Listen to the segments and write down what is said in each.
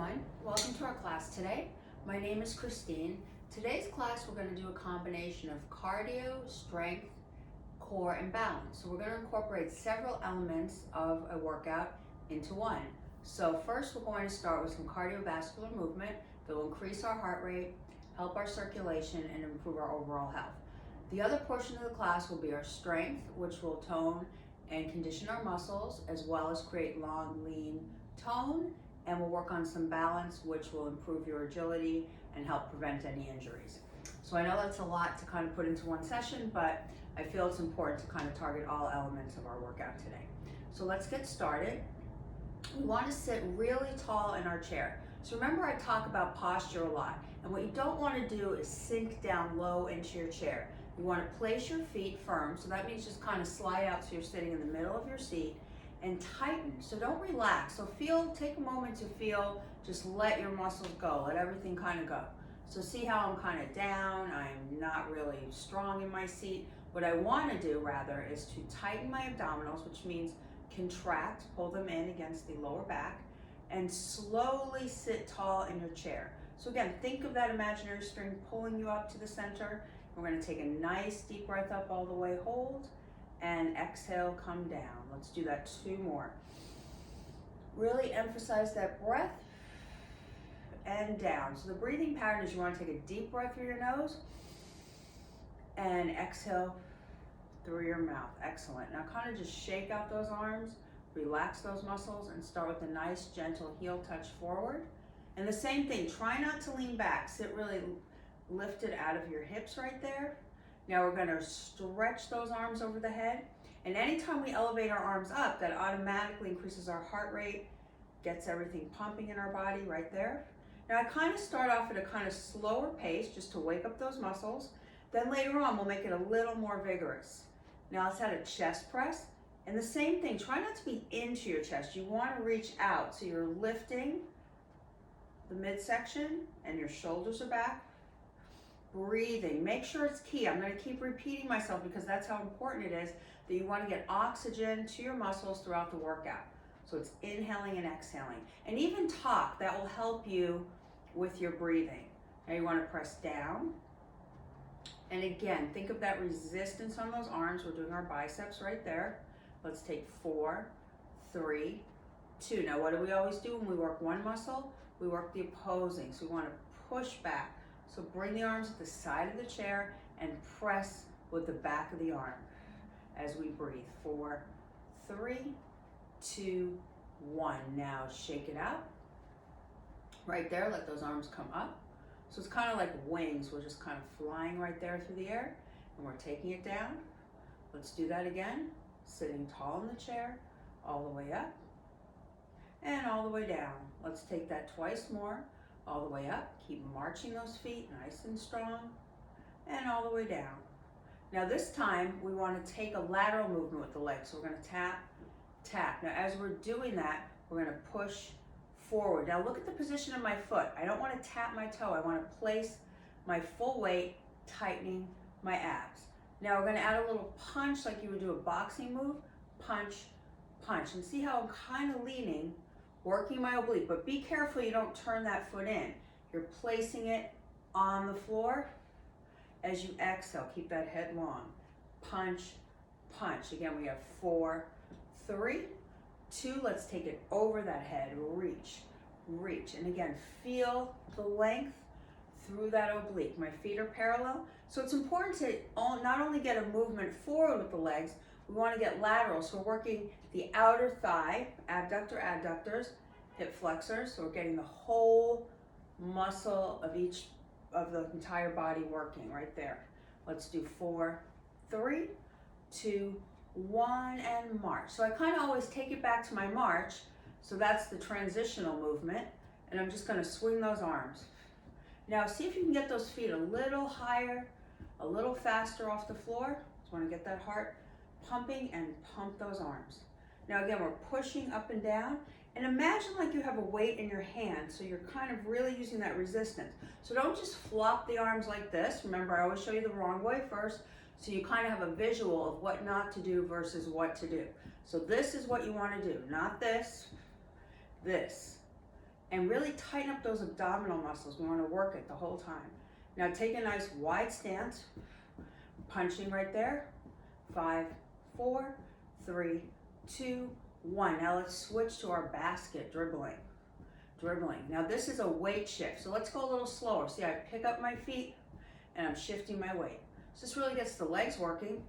everyone. Welcome to our class today. My name is Christine. Today's class we're going to do a combination of cardio, strength, core, and balance. So we're going to incorporate several elements of a workout into one. So first we're going to start with some cardiovascular movement that will increase our heart rate, help our circulation, and improve our overall health. The other portion of the class will be our strength, which will tone and condition our muscles, as well as create long, lean tone, and we'll work on some balance, which will improve your agility and help prevent any injuries. So I know that's a lot to kind of put into one session, but I feel it's important to kind of target all elements of our workout today. So let's get started. We want to sit really tall in our chair. So remember, I talk about posture a lot, and what you don't want to do is sink down low into your chair. You want to place your feet firm, so that means just kind of slide out so you're sitting in the middle of your seat, and tighten, so don't relax. So take a moment to feel, just let your muscles go, let everything kind of go. So see how I'm kind of down, I'm not really strong in my seat. What I want to do rather is to tighten my abdominals, which means contract, pull them in against the lower back, and slowly sit tall in your chair. So again, think of that imaginary string pulling you up to the center. We're going to take a nice deep breath up all the way, hold, and exhale, come down. Let's do that 2 more. Really emphasize that breath and down. So the breathing pattern is you want to take a deep breath through your nose and exhale through your mouth. Excellent. Now kind of just shake out those arms, relax those muscles, and start with a nice gentle heel touch forward. And the same thing, try not to lean back. Sit really lifted out of your hips right there. Now we're going to stretch those arms over the head, and anytime we elevate our arms up, that automatically increases our heart rate, gets everything pumping in our body right there. Now I kind of start off at a kind of slower pace just to wake up those muscles. Then later on we'll make it a little more vigorous. Now let's add a chest press, and the same thing, try not to be into your chest. You want to reach out, so you're lifting the midsection and your shoulders are back. Breathing, make sure it's key. I'm going to keep repeating myself because that's how important it is that you want to get oxygen to your muscles throughout the workout. So it's inhaling and exhaling. And even talk, that will help you with your breathing. Now you want to press down. And again, think of that resistance on those arms. We're doing our biceps right there. Let's take 4, 3, 2. Now what do we always do when we work one muscle? We work the opposing. So we want to push back. So bring the arms at the side of the chair and press with the back of the arm as we breathe. 4, 3, 2, 1. Now shake it out. Right there, let those arms come up. So it's kind of like wings. We're just kind of flying right there through the air, and we're taking it down. Let's do that again. Sitting tall in the chair, all the way up, and all the way down. Let's take that twice more. All the way up, keep marching those feet nice and strong, and all the way down. Now this time we want to take a lateral movement with the legs. So we're going to tap, tap. Now as we're doing that, we're going to push forward. Now look at the position of my foot. I don't want to tap my toe. I want to place my full weight, tightening my abs. Now we're going to add a little punch like you would do a boxing move. Punch, punch. And see how I'm kind of leaning, working my oblique, but be careful you don't turn that foot in. You're placing it on the floor. As you exhale, keep that head long. Punch, punch. Again, we have 4, 3, 2. Let's take it over that head. Reach, reach. And again, feel the length through that oblique. My feet are parallel. So it's important to not only get a movement forward with the legs, we want to get lateral. So we're working the outer thigh, abductor, adductors, hip flexors. So we're getting the whole muscle of each of the entire body working right there. Let's do 4, 3, 2, 1, and march. So I kind of always take it back to my march. So that's the transitional movement. And I'm just going to swing those arms. Now see if you can get those feet a little higher, a little faster off the floor. Just want to get that heart pumping and pump those arms. Now again, we're pushing up and down, and imagine like you have a weight in your hand, so you're kind of really using that resistance. So don't just flop the arms like this. Remember, I always show you the wrong way first, so you kind of have a visual of what not to do versus what to do. So this is what you want to do, not this, this. and really tighten up those abdominal muscles. We want to work it the whole time. Now take a nice wide stance, punching right there. 5, 4, 3, 2, 1. Now let's switch to our basket dribbling. Now this is a weight shift, so let's go a little slower. See, I pick up my feet and I'm shifting my weight. So this really gets the legs working.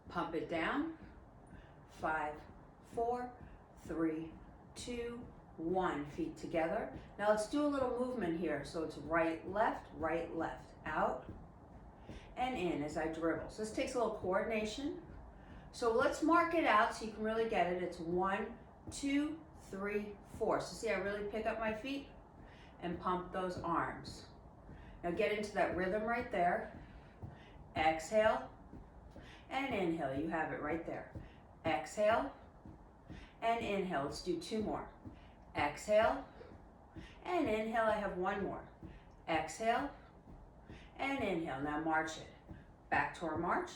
Pump it down. 5, 4, 3, 2, 1. Feet together. Now let's do a little movement here. So it's right, left, out and in as I dribble. So this takes a little coordination. So let's mark it out so you can really get it. It's 1, 2, 3, 4. So see, I really pick up my feet and pump those arms. Now get into that rhythm right there. Exhale and inhale. You have it right there. Exhale and inhale. Let's do 2 more. Exhale and inhale. I have 1 more. Exhale and inhale. Now march it. Back to our march.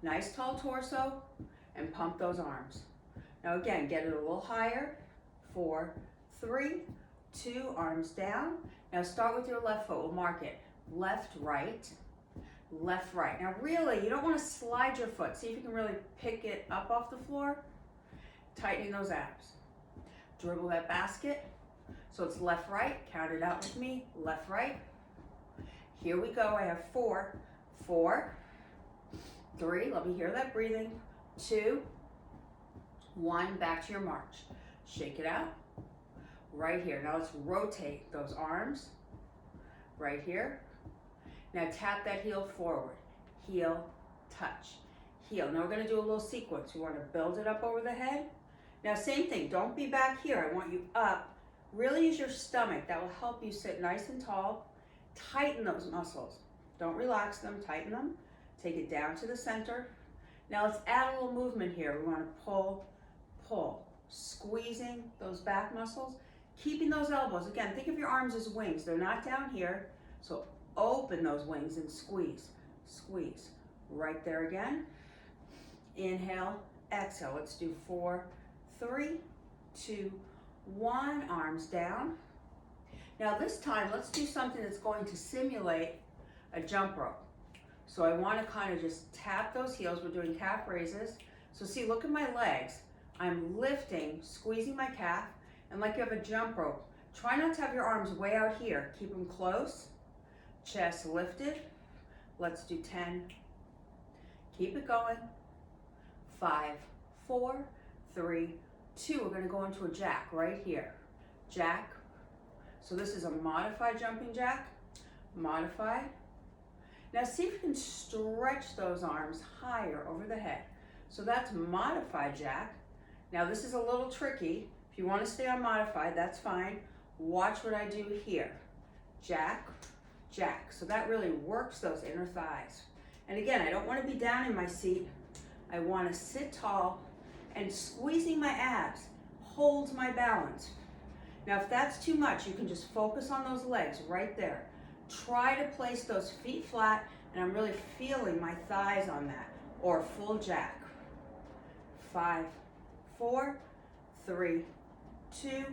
Nice tall torso and pump those arms. Now again, get it a little higher. 4, 3, 2, arms down. Now start with your left foot. We'll mark it. Left, right. Left, right. Now really, you don't want to slide your foot. See if you can really pick it up off the floor. Tightening those abs. Dribble that basket. So it's left, right. Count it out with me. Left, right. Here we go. I have 4, 4, 3. Let me hear that breathing. 2, 1. Back to your march. Shake it out. Right here. Now let's rotate those arms. Right here. Now tap that heel forward. Heel, touch, heel. Now we're going to do a little sequence. We want to build it up over the head. Now same thing. Don't be back here. I want you up. Really use your stomach. That will help you sit nice and tall. Tighten those muscles. Don't relax them. Tighten them. Take it down to the center. Now let's add a little movement here. We want to pull, pull. Squeezing those back muscles. Keeping those elbows. Again, think of your arms as wings. They're not down here. So open those wings and squeeze, squeeze. Right there again. Inhale, exhale. Let's do 4, 3, 2, 1. Arms down. Now this time, let's do something that's going to simulate a jump rope. So I want to kind of just tap those heels. We're doing calf raises. So see, look at my legs. I'm lifting, squeezing my calf, and like you have a jump rope. Try not to have your arms way out here. Keep them close. Chest lifted. Let's do 10. Keep it going. 5, 4, 3, 2. We're going to go into a jack right here. Jack. So this is a modified jumping jack. Modified. Now see if you can stretch those arms higher over the head. So that's modified jack. Now this is a little tricky. If you want to stay on modified, that's fine. Watch what I do here. Jack, jack. So that really works those inner thighs. And again, I don't want to be down in my seat. I want to sit tall and squeezing my abs holds my balance. Now if that's too much, you can just focus on those legs right there. Try to place those feet flat, and I'm really feeling my thighs on that. Or full jack. 5, 4, 3, 2,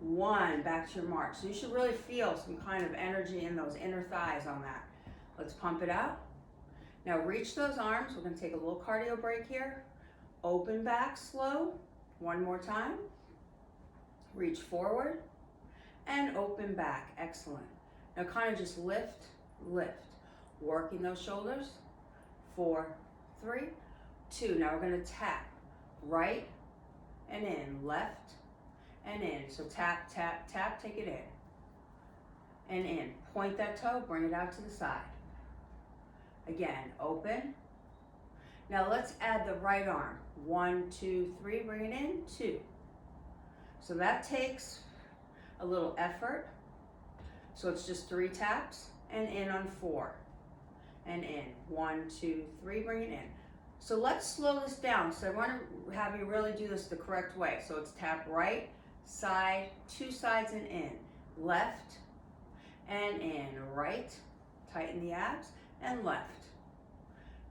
1. Back to your march. So you should really feel some kind of energy in those inner thighs on that. Let's pump it out. Now reach those arms. We're going to take a little cardio break here. Open back slow. One more time. Reach forward and open back. Excellent. Now kind of just lift, lift. Working those shoulders. 4, 3, 2. Now we're going to tap right and in, left and in. So tap, tap, tap, take it in and in. Point that toe, bring it out to the side. Again, open. Now let's add the right arm. 1, 2, 3, bring it in, 2. So that takes a little effort. So it's just 3 taps and in on 4 and in. 1, 2, 3, bring it in. So let's slow this down. So I want to have you really do this the correct way. So it's tap right, side, 2 sides and in. Left and in. Right, tighten the abs, and left.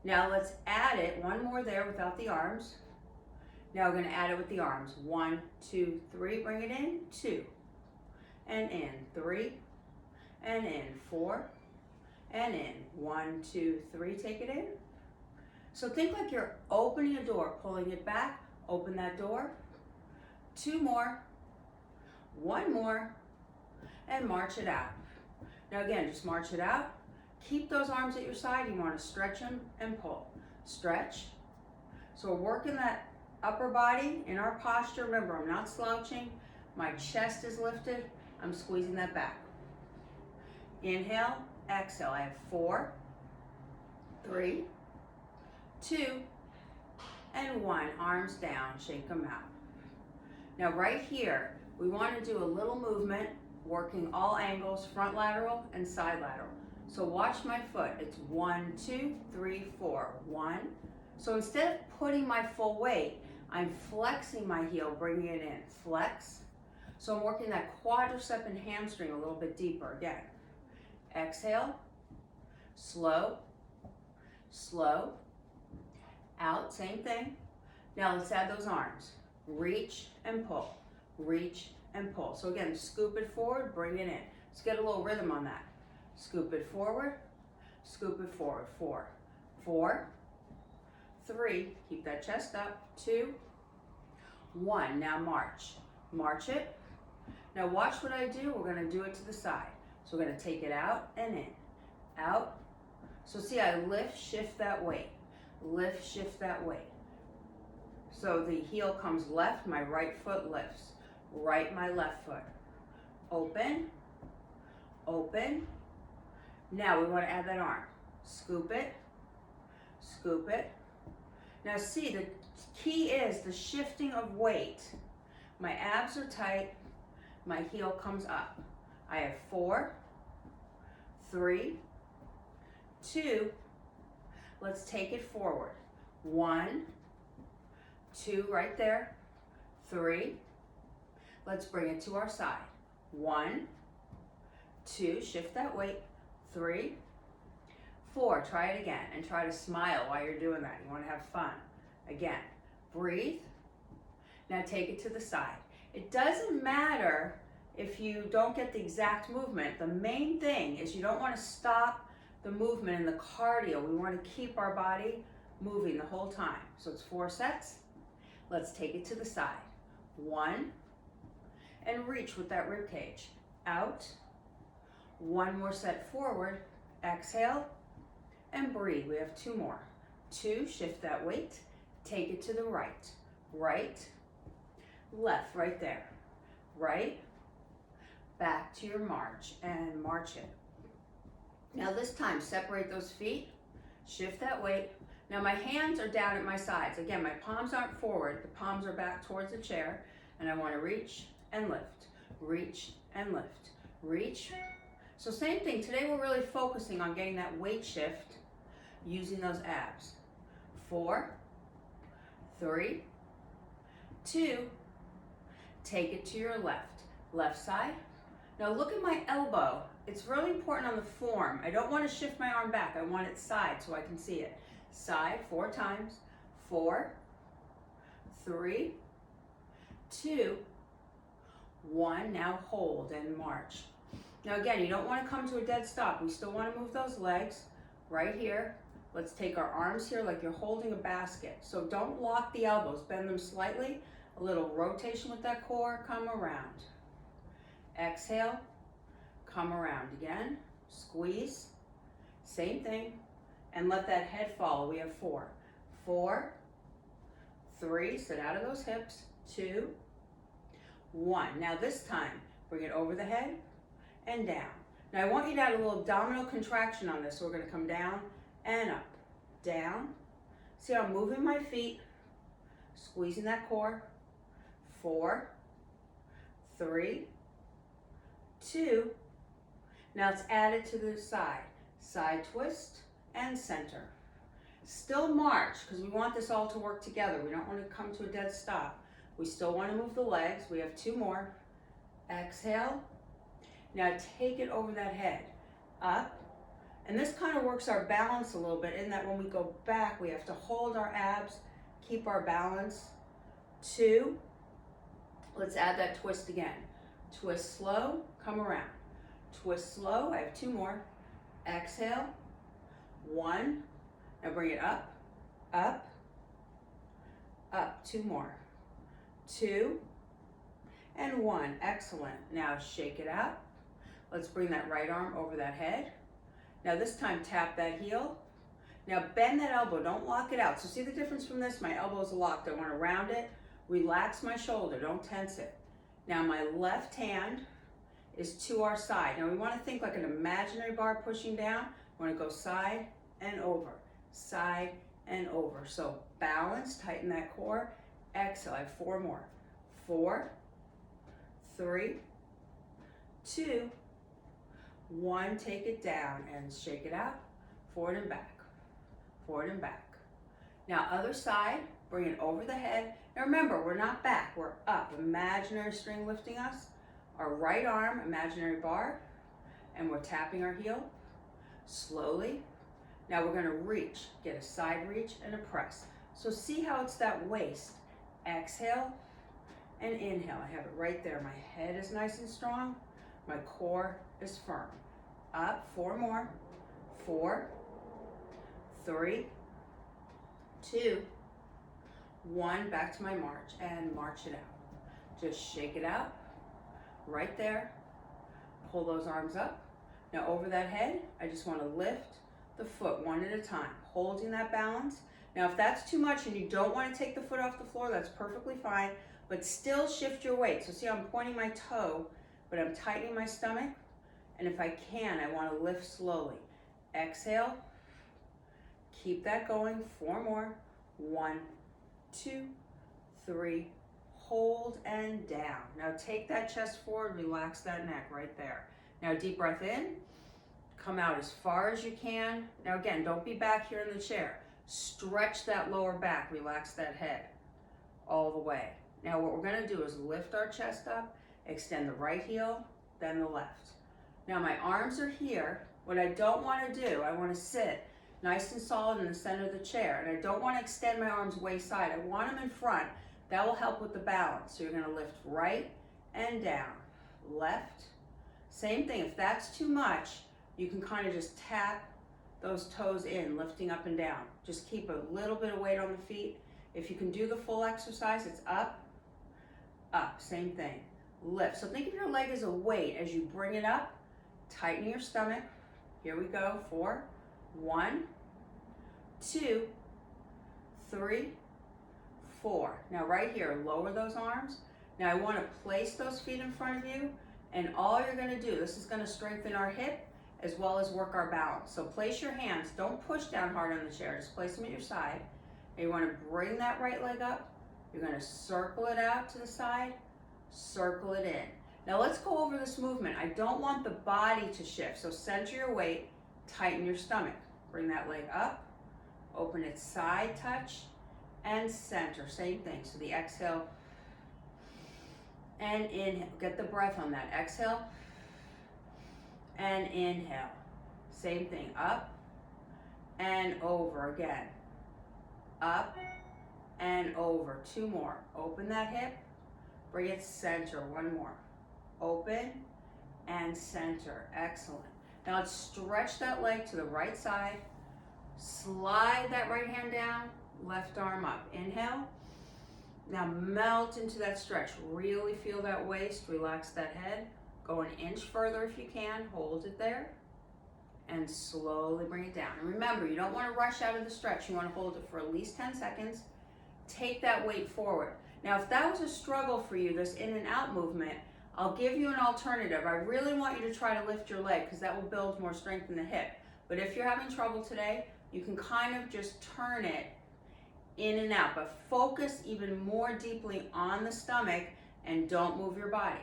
Now let's add it, one more there without the arms. Now we're going to add it with the arms. 1, 2, 3, bring it in, 2. and in. 3, and in. 4, and in. 1, 2, 3, take it in. So think like you're opening a door, pulling it back, open that door. 2 more, 1 more, and march it out. Now again, just march it out. Keep those arms at your side. You want to stretch them and pull. Stretch. So we're working that upper body in our posture. Remember, I'm not slouching. My chest is lifted. I'm squeezing that back. Inhale, exhale. I have 4, 3, 2, and 1. Arms down, shake them out. Now right here, we want to do a little movement, working all angles, front lateral and side lateral. So watch my foot. It's 1, 2, 3, 4. 1. So instead of putting my full weight, I'm flexing my heel, bringing it in. Flex. So I'm working that quadricep and hamstring a little bit deeper. Again. Exhale. Slow. Slow. Out. Same thing. Now let's add those arms. Reach and pull. Reach and pull. So again, scoop it forward, bring it in. Let's get a little rhythm on that. Scoop it forward, scoop it forward. 4, 4, 3, keep that chest up. 2, 1. Now march. March it. Now watch what I do. We're going to do it to the side. So we're going to take it out and in. Out. So see, I lift, shift that weight. Lift, shift that weight. So the heel comes left, my right foot lifts. Right, my left foot. Open, open. Now we want to add that arm. Scoop it, scoop it. Now see, the key is the shifting of weight. My abs are tight, my heel comes up. I have 4, 3, 2. Let's take it forward. 1, 2, right there. 3. Let's bring it to our side. 1, 2, shift that weight. 3, 4, try it again and try to smile while you're doing that. You want to have fun. Again, breathe. Now take it to the side. It doesn't matter if you don't get the exact movement. The main thing is you don't want to stop the movement in the cardio. We want to keep our body moving the whole time. So it's 4 sets. Let's take it to the side. 1, and reach with that rib cage. Out. 1 more set forward. Exhale and breathe. We have 2 more. 2, shift that weight. Take it to the right. Right, left, right there. Right, back to your march and march it. Now this time, separate those feet. Shift that weight. Now my hands are down at my sides. Again, my palms aren't forward. The palms are back towards the chair. And I want to reach and lift. Reach and lift. Reach. So same thing. Today we're really focusing on getting that weight shift using those abs. 4, 3, 2. Take it to your left. Left side. Now look at my elbow. It's really important on the form. I don't want to shift my arm back. I want it side so I can see it. Side 4 times. 4, 3, 2, 1. Now hold and march. Now again, you don't want to come to a dead stop. We still want to move those legs right here. Let's take our arms here like you're holding a basket. So don't lock the elbows. Bend them slightly. A little rotation with that core. Come around. Exhale. Come around again. Squeeze. Same thing. And let that head follow. We have 4. 4, 3. Sit out of those hips. 2, 1. Now this time, bring it over the head and down. Now I want you to add a little abdominal contraction on this. So we're going to come down and up. Down. See how I'm moving my feet. Squeezing that core. 4, 3, 2. Now let's add it to the side. Side twist and center. Still march because we want this all to work together. We don't want to come to a dead stop. We still want to move the legs. We have 2 more. Exhale. Now take it over that head. Up. And this kind of works our balance a little bit in that when we go back, we have to hold our abs, keep our balance. 2. Let's add that twist again. twist slow, come around. Twist slow, I have 2 more. Exhale, 1, now bring it up, up, up, 2 more. 2, and 1, excellent. Now shake it out. Let's bring that right arm over that head. Now this time tap that heel. Now bend that elbow, don't lock it out. So see the difference from this? My elbow's locked, I wanna round it, relax my shoulder, don't tense it. Now my left hand is to our side. Now we wanna think like an imaginary bar pushing down. We wanna go side and over, side and over. So balance, tighten that core. Exhale, I have 4 more. 4, 3, 2, 1, take it down and shake it out. Forward and back, forward and back. Now other side, bring it over the head. Now remember, we're not back, we're up. Imaginary string lifting us. Our right arm, imaginary bar, and we're tapping our heel slowly. Now we're gonna reach, get a side reach and a press. So see how it's that waist. Exhale and inhale. I have it right there. My head is nice and strong. My core is firm. Up, 4 more. 4, 3, 2, 1. Back to my march and march it out. Just shake it out. Right there. Pull those arms up. Now over that head, I just want to lift the foot 1 at a time, holding that balance. Now if that's too much and you don't want to take the foot off the floor, that's perfectly fine, but still shift your weight. So see, I'm pointing my toe, but I'm tightening my stomach. And if I can, I want to lift slowly. Exhale. Keep that going. 4 more. 1, 2, 3. Hold and down. Now take that chest forward, relax that neck right there. Now deep breath in. Come out as far as you can. Now again, don't be back here in the chair. Stretch that lower back, relax that head all the way. Now what we're gonna do is lift our chest up, extend the right heel, then the left. Now my arms are here. What I don't wanna do, I wanna sit nice and solid in the center of the chair, and I don't wanna extend my arms way side. I want them in front. That will help with the balance. So you're gonna lift right and down, left. Same thing, if that's too much, you can kind of just tap those toes in, lifting up and down. Just keep a little bit of weight on the feet. If you can do the full exercise, it's up, up, same thing. Lift, so think of your leg as a weight. As you bring it up, tighten your stomach. Here we go, 4, 1, 2, 3, 4. Now right here, lower those arms. Now I want to place those feet in front of you, and all you're going to do, this is going to strengthen our hip as well as work our balance. So place your hands, don't push down hard on the chair, just place them at your side. And you want to bring that right leg up. You're going to circle it out to the side, circle it in. Now let's go over this movement. I don't want the body to shift, so center your weight, tighten your stomach. Bring that leg up, open it side touch, and center, same thing. So the exhale and inhale. Get the breath on that. Exhale and inhale. Same thing, up and over again. Up and over. 2 more. Open that hip, bring it center. 1 more. Open and center. Excellent. Now let's stretch that leg to the right side. Slide that right hand down, left arm up. Inhale. Now melt into that stretch. Really feel that waist, relax that head. Go an inch further if you can, hold it there, and slowly bring it down. And remember, you don't want to rush out of the stretch. You want to hold it for at least 10 seconds. Take that weight forward. Now, if that was a struggle for you, this in and out movement, I'll give you an alternative. I really want you to try to lift your leg because that will build more strength in the hip. But if you're having trouble today, you can kind of just turn it in and out, but focus even more deeply on the stomach and don't move your body.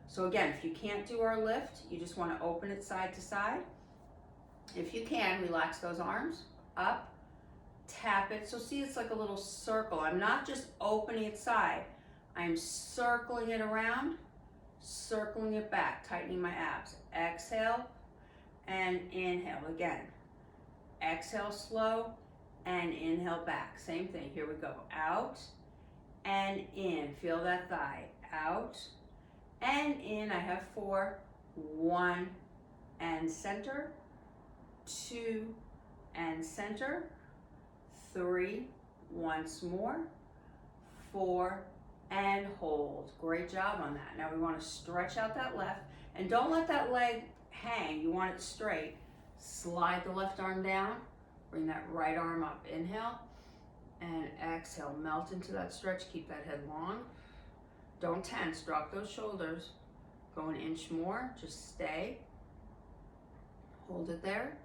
So again, if you can't do our lift, you just want to open it side to side. If you can, relax those arms up, tap it. So see, it's like a little circle. I'm not just opening it side. I'm circling it around, circling it back, tightening my abs. Exhale and inhale again. Exhale slow and inhale back. Same thing. Here we go. Out and in. Feel that thigh. Out and in. I have 4, 1, and center, 2, and center, 3, once more, 4, and hold. Great job on that. Now we want to stretch out that left, and don't let that leg hang. You want it straight. Slide the left arm down, bring that right arm up. Inhale, and exhale. Melt into that stretch. Keep that head long. Don't tense. Drop those shoulders. Go an inch more. Just stay. Hold it there.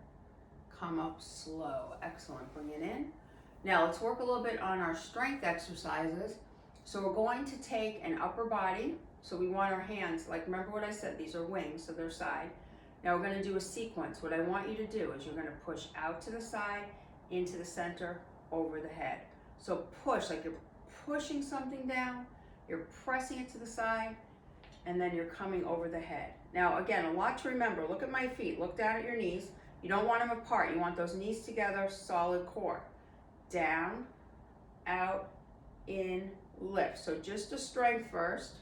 Come up slow. Excellent. Bring it in. Now let's work a little bit on our strength exercises. So we're going to take an upper body. So we want our hands, like remember what I said, these are wings, so they're side. Now we're going to do a sequence. What I want you to do is you're going to push out to the side, into the center, over the head. So push, like you're pushing something down, you're pressing it to the side, and then you're coming over the head. Now again, a lot to remember. Look at my feet, look down at your knees. You don't want them apart. You want those knees together, solid core. Down, out, in, lift. So just the strength first.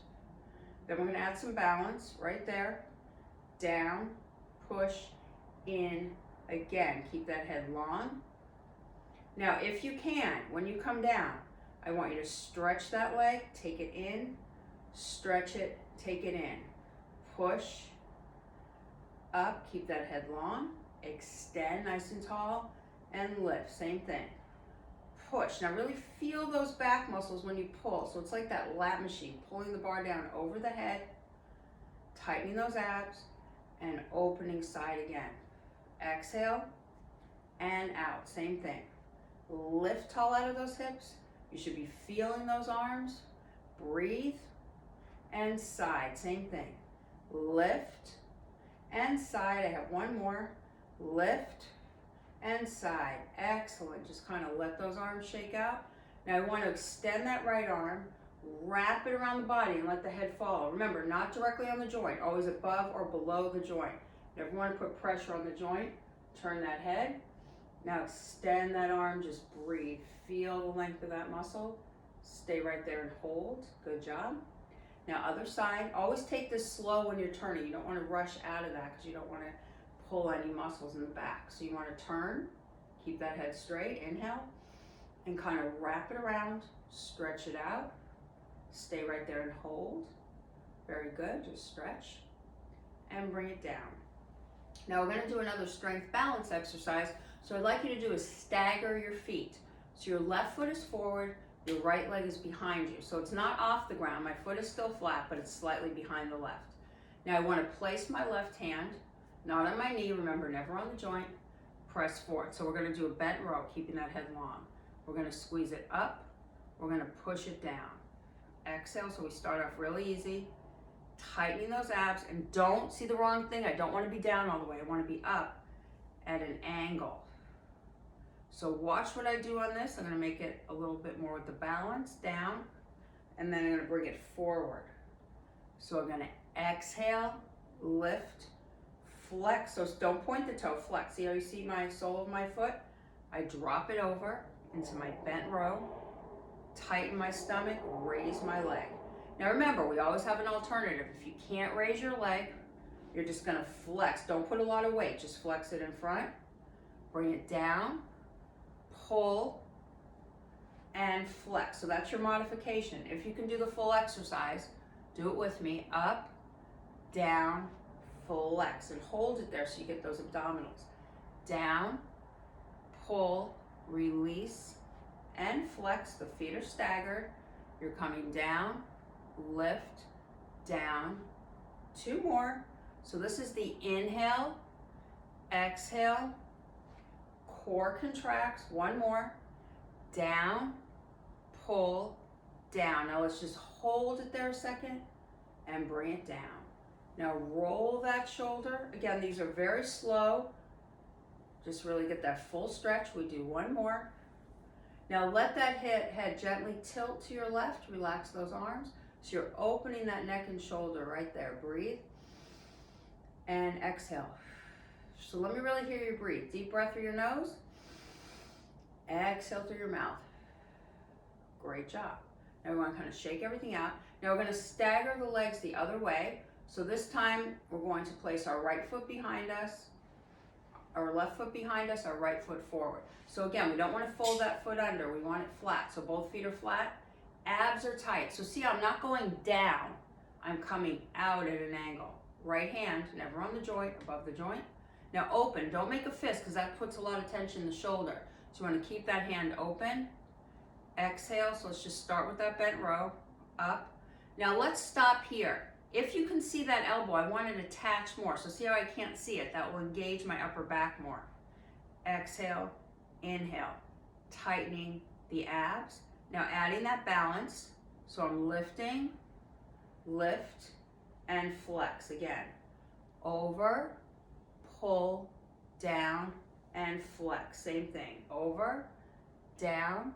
Then we're going to add some balance right there. Down, push, in, again. Keep that head long. Now if you can, when you come down, I want you to stretch that leg, take it in, stretch it, take it in. Push, up, keep that head long, extend nice and tall, and lift, same thing. Push, now really feel those back muscles when you pull. So it's like that lat machine, pulling the bar down over the head, tightening those abs, and opening side again. Exhale, and out, same thing. Lift tall out of those hips. You should be feeling those arms. Breathe, and side, same thing. Lift, and side. I have one more. Lift, and side. Excellent. Just kind of let those arms shake out. Now I want to extend that right arm, wrap it around the body, and let the head follow. Remember, not directly on the joint, always above or below the joint. Never want to put pressure on the joint. Turn that head. Now extend that arm, just breathe. Feel the length of that muscle. Stay right there and hold. Good job. Now other side. Always take this slow when you're turning. You don't want to rush out of that because you don't want to pull any muscles in the back. So you want to turn, keep that head straight. Inhale, and kind of wrap it around, stretch it out. Stay right there and hold. Very good. Just stretch and bring it down. Now we're going to do another strength balance exercise. So I'd like you to do is stagger your feet. So your left foot is forward, your right leg is behind you. So it's not off the ground. My foot is still flat, but it's slightly behind the left. Now I want to place my left hand, not on my knee, remember, never on the joint, press forward. So we're going to do a bent row, keeping that head long. We're going to squeeze it up, we're going to push it down. Exhale, so we start off really easy, tightening those abs, and don't see the wrong thing. I don't want to be down all the way. I want to be up at an angle. So watch what I do on this. I'm going to make it a little bit more with the balance, down, and then I'm going to bring it forward. So I'm going to exhale, lift, flex. So don't point the toe, flex. See how you see my sole of my foot? I drop it over into my bent row, tighten my stomach, raise my leg. Now remember, we always have an alternative. If you can't raise your leg, you're just going to flex. Don't put a lot of weight, just flex it in front, bring it down, pull, and flex. So that's your modification. If you can do the full exercise, do it with me. Up, down, flex, and hold it there so you get those abdominals. Down, pull, release, and flex. The feet are staggered. You're coming down, lift, down. 2 more. So this is the inhale, exhale, core contracts. 1 more. Down, pull, down. Now let's just hold it there a second and bring it down. Now roll that shoulder. Again, these are very slow. Just really get that full stretch. We do 1 more. Now let that head gently tilt to your left. Relax those arms. So you're opening that neck and shoulder right there. Breathe and exhale. So let me really hear you breathe. Deep breath through your nose. Exhale through your mouth. Great job. Now we want to kind of shake everything out. Now we're going to stagger the legs the other way. So this time we're going to place our right foot behind us, our left foot behind us, our right foot forward. So again, we don't want to fold that foot under, we want it flat. So both feet are flat, abs are tight. So see, I'm not going down, I'm coming out at an angle. Right hand, never on the joint, above the joint. Now open, don't make a fist because that puts a lot of tension in the shoulder. So you want to keep that hand open. Exhale, so let's just start with that bent row, up. Now let's stop here. If you can see that elbow, I want it attached more. So see how I can't see it? That will engage my upper back more. Exhale, inhale, tightening the abs. Now adding that balance. So I'm lifting, lift, and flex again. Over, pull, down, and flex. Same thing. Over, down,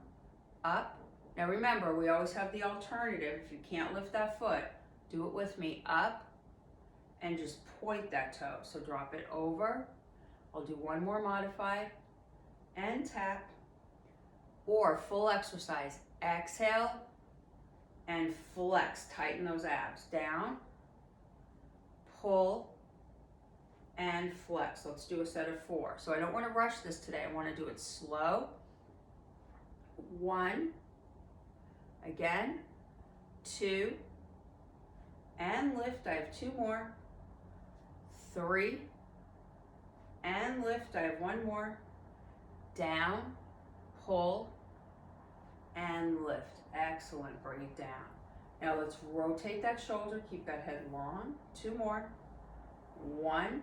up. Now remember, we always have the alternative. If you can't lift that foot, do it with me. Up, and just point that toe. So drop it over. I'll do one more modified, and tap. Or full exercise. Exhale, and flex. Tighten those abs. Down, pull, and flex. Let's do a set of 4. So I don't want to rush this today. I want to do it slow. 1, again, 2, and lift. I have 2 more. 3, and lift. I have 1 more. Down, pull, and lift. Excellent. Bring it down. Now let's rotate that shoulder. Keep that head long. 2 more. 1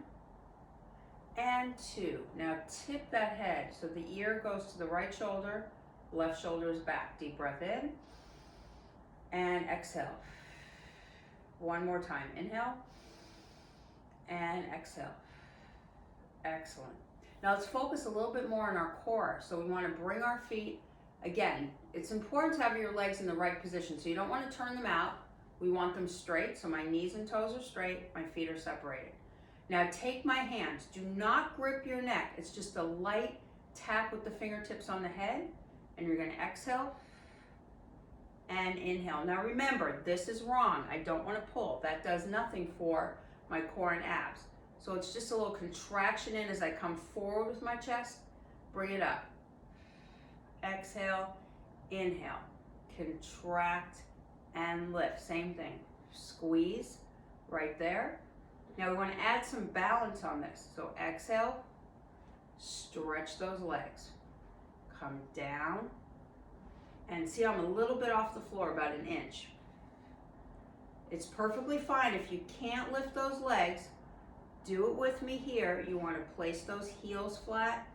and 2. Now tip that head so the ear goes to the right shoulder, left shoulder is back. Deep breath in and exhale. 1 more time. Inhale and exhale. Excellent. Now let's focus a little bit more on our core. So we want to bring our feet, again, it's important to have your legs in the right position. So you don't want to turn them out. We want them straight. So my knees and toes are straight, my feet are separated. Now take my hands. Do not grip your neck. It's just a light tap with the fingertips on the head. And you're going to exhale and inhale. Now remember, this is wrong. I don't want to pull. That does nothing for my core and abs. So it's just a little contraction in as I come forward with my chest. Bring it up. Exhale, inhale. Contract and lift. Same thing. Squeeze right there. Now we want to add some balance on this. So exhale, stretch those legs. Come down, and see I'm a little bit off the floor, about 1 inch. It's perfectly fine if you can't lift those legs. Do it with me here. You want to place those heels flat,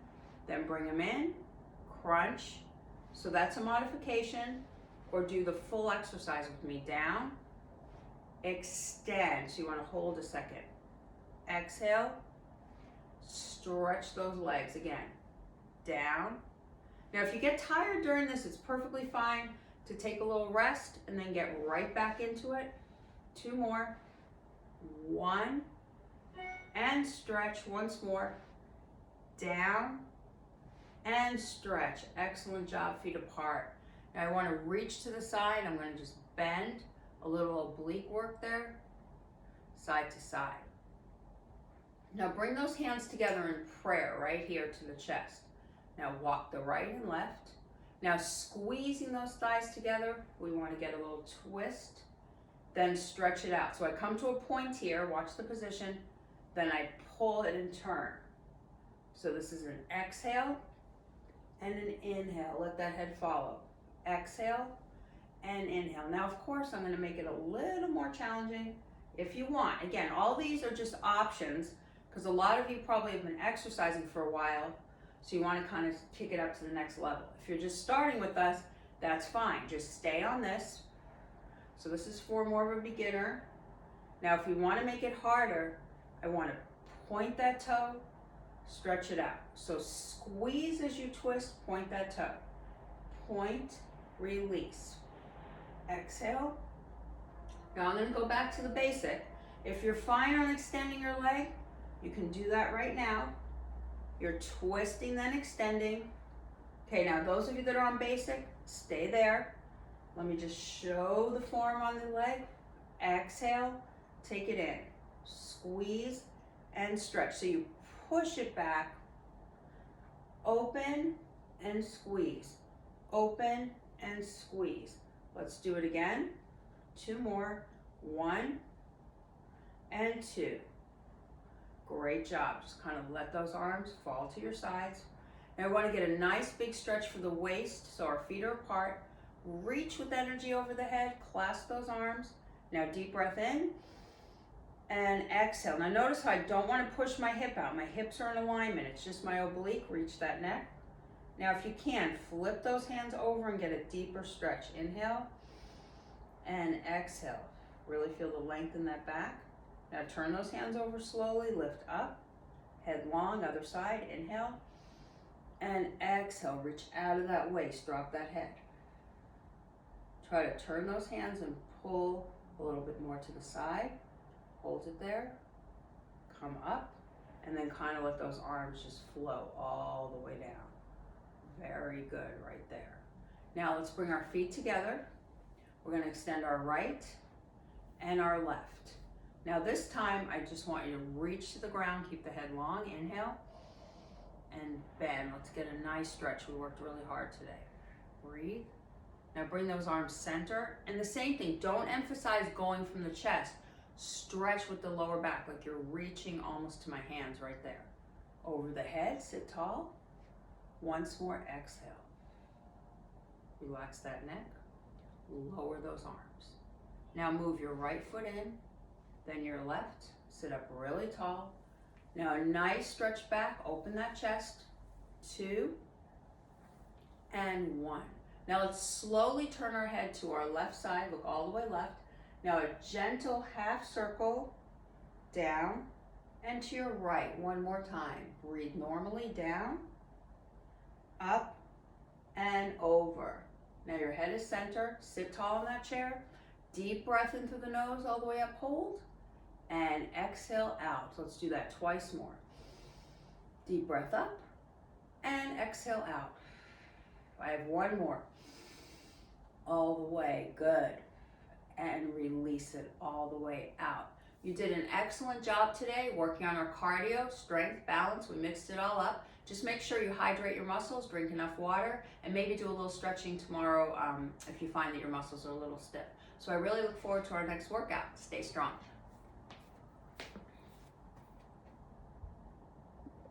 then bring them in, crunch. So that's a modification, or do the full exercise with me. Down, extend. So you want to hold a second. Exhale, stretch those legs again. Down. Now if you get tired during this, it's perfectly fine to take a little rest and then get right back into it. 2 more. 1, and stretch once more. Down and stretch. Excellent job, feet apart. Now I want to reach to the side. I'm going to just bend, a little oblique work there, side to side. Now bring those hands together in prayer right here to the chest. Now walk the right and left. Now squeezing those thighs together, we want to get a little twist, then stretch it out. So I come to a point here, watch the position, then I pull it and turn. So this is an exhale and an inhale. Let that head follow. Exhale and inhale. Now of course I'm going to make it a little more challenging if you want. Again, all these are just options because a lot of you probably have been exercising for a while, so you want to kind of kick it up to the next level. If you're just starting with us, that's fine. Just stay on this. So this is for more of a beginner. Now if we want to make it harder, I want to point that toe, stretch it out. So squeeze as you twist, point that toe. Point, release. Exhale. Now I'm going to go back to the basic. If you're fine on extending your leg, you can do that right now. You're twisting, then extending. Okay, now those of you that are on basic, stay there. Let me just show the form on the leg. Exhale, take it in. Squeeze and stretch. So you push it back, open and squeeze. Open and squeeze. Let's do it again. 2 more. 1 and 2. Great job. Just kind of let those arms fall to your sides. Now we want to get a nice big stretch for the waist so our feet are apart. Reach with energy over the head, clasp those arms. Now deep breath in and exhale. Now notice how I don't want to push my hip out. My hips are in alignment. It's just my oblique. Reach that neck. Now if you can, flip those hands over and get a deeper stretch. Inhale and exhale. Really feel the length in that back. Now turn those hands over slowly, lift up, head long, other side. Inhale and exhale. Reach out of that waist, drop that head. Try to turn those hands and pull a little bit more to the side. Hold it there, come up, and then kind of let those arms just flow all the way down. Very good right there. Now let's bring our feet together. We're going to extend our right and our left. Now this time, I just want you to reach to the ground, keep the head long, inhale, and bend. Let's get a nice stretch. We worked really hard today. Breathe. Now bring those arms center, and the same thing, don't emphasize going from the chest. Stretch with the lower back, like you're reaching almost to my hands right there. Over the head, sit tall. Once more, exhale. Relax that neck, lower those arms. Now move your right foot in, then your left, sit up really tall. Now a nice stretch back, open that chest, 2 and 1. Now let's slowly turn our head to our left side, look all the way left. Now a gentle half circle down and to your right. One more time. Breathe normally, down, up, and over. Now your head is center, sit tall in that chair. Deep breath in through the nose all the way up, hold, and exhale out. So let's do that twice more. Deep breath up and exhale out. I have one more. All the way, good. And release it all the way out. You did an excellent job today working on our cardio, strength, balance. We mixed it all up. Just make sure you hydrate your muscles, drink enough water, and maybe do a little stretching tomorrow if you find that your muscles are a little stiff. So I really look forward to our next workout. Stay strong.